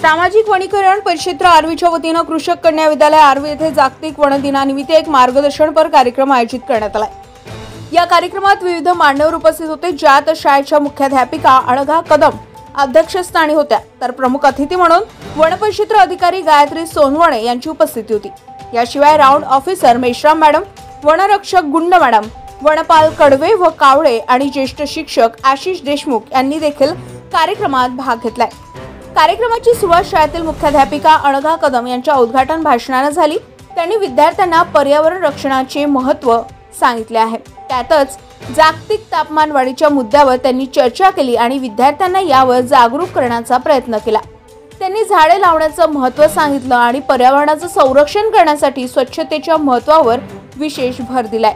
सामाजिक वनीकरण परिक्षेत्र आर्वीच्या वतीनं कृषक कन्या विद्यालय आर्वी येथे जागतिक वन दिनानिमित्त एक मार्गदर्शनपर कार्यक्रम आयोजित करण्यात आला। या कार्यक्रमात विविध मान्यवर उपस्थित होते, ज्यात शाळेच्या मुख्याध्यापिका अनघा कदम अध्यक्षस्थानी होत्या, तर प्रमुख अतिथी म्हणून वन परिक्षेत्र अधिकारी गायत्री सोनवणे यांची उपस्थिती होती। याशिवाय राऊंड ऑफिसर मेश्राम मॅडम, वनरक्षक गुंड मॅडम, वनपाल कडवे व कावळे आणि ज्येष्ठ शिक्षक आशिष देशमुख यांनी देखील कार्यक्रमात भाग घेतलाय। कार्यक्रमाची सुरुवात शाळेतील मुख्याध्यापिका अनघा कदम यांच्या उद्घाटन भाषणाने झाली। त्यांनी विद्यार्थ्यांना पर्यावरण रक्षणाचे महत्त्व सांगितले आहे। त्यातच जागतिक तापमान वाढीच्या मुद्द्यावर त्यांनी चर्चा केली आणि विद्यार्थ्यांना यावर जागरूक करण्याचा प्रयत्न केला। त्यांनी झाडे लावण्याचं महत्त्व सांगितलं आणि पर्यावरणाचं संरक्षण करण्यासाठी स्वच्छतेच्या महत्त्वावर विशेष भर दिलाय।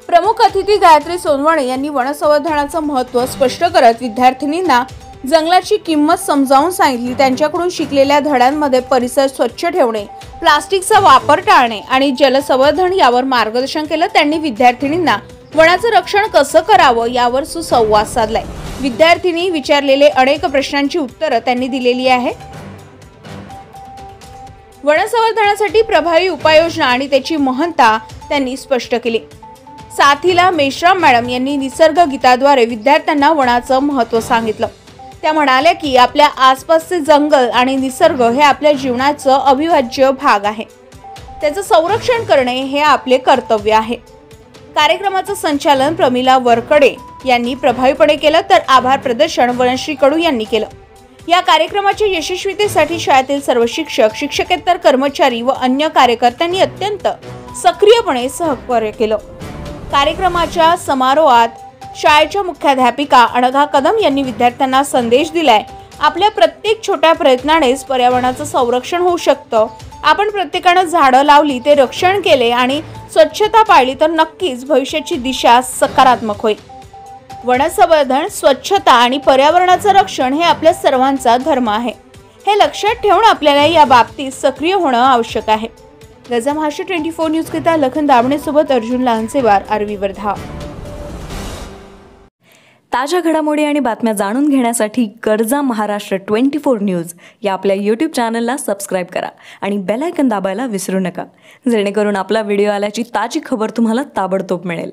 प्रमुख अतिथी गायत्री सोनवणे यांनी वन संवर्धनाचं महत्त्व स्पष्ट करत विद्यार्थिनींना जंगलाची किंमत समजावून सांगितली। त्यांच्याकडून शिकलेल्या धड्यांमध्ये परिसर स्वच्छ ठेवणे, प्लास्टिकचा वापर टाळणे आणि जलसंवर्धन यावर मार्गदर्शन केलं। त्यांनी विद्यार्थिनींना वनाचं रक्षण कसं करावं यावर सुसंवाद साधलाय। विद्यार्थिनी विचारलेले अनेक प्रश्नांची उत्तरं त्यांनी दिलेली आहे। वन संवर्धनासाठी प्रभावी उपाययोजना आणि त्याची महत्ता त्यांनी स्पष्ट केली। साथीला मेश्राम मॅडम यांनी निसर्ग गीताद्वारे विद्यार्थ्यांना वनाचं महत्त्व सांगितलं। त्या म्हणाल्या की आपल्या आसपासचे जंगल आणि निसर्ग हे आपल्या जीवनाचा अविभाज्य भाग आहे। त्याचं संरक्षण करणे हे आपले कर्तव्य आहे। कार्यक्रमाचं संचालन प्रमिला वरकडे यांनी प्रभावीपणे केलं, तर आभार प्रदर्शन वनश्री कडू यांनी केलं। या कार्यक्रमाच्या यशस्वीतेसाठी शाळेतील सर्व शिक्षक, शिक्षकेतर कर्मचारी व अन्य कार्यकर्त्यांनी अत्यंत सक्रियपणे सहकार्य केलं। कार्यक्रमाच्या समारोहात शाळेच्या मुख्याध्यापिका अनघा कदम यांनी विद्यार्थ्यांना संदेश दिलाय, आपल्या प्रत्येक छोट्या प्रयत्नानेच पर्यावरणाचं संरक्षण होऊ शकतं। आपण प्रत्येकाने झाडं लावली, ते रक्षण केले आणि स्वच्छता पाळली तर नक्कीच भविष्याची दिशा सकारात्मक होईल। वन संवर्धन, स्वच्छता आणि पर्यावरणाचं रक्षण हे आपल्या सर्वांचा धर्म आहे। हे लक्षात ठेवून आपल्याला या बाबतीत सक्रिय होणं आवश्यक आहे। गजा महाराष्ट्र 24 न्यूज करिता लखन दाबणे सोबत अर्जुन लांजेवार, आर्वी वर्धा। ताज्या घडामोडी आणि बातम्या जाणून घेण्यासाठी गरजा महाराष्ट्र 24 न्यूज या आपल्या YouTube चॅनलला सबस्क्राइब करा आणि बेल आयकॉन दाबायला विसरू नका, जेणेकरून आपला व्हिडिओ आल्याची ताजी खबर तुम्हाला ताबडतोब मिळेल।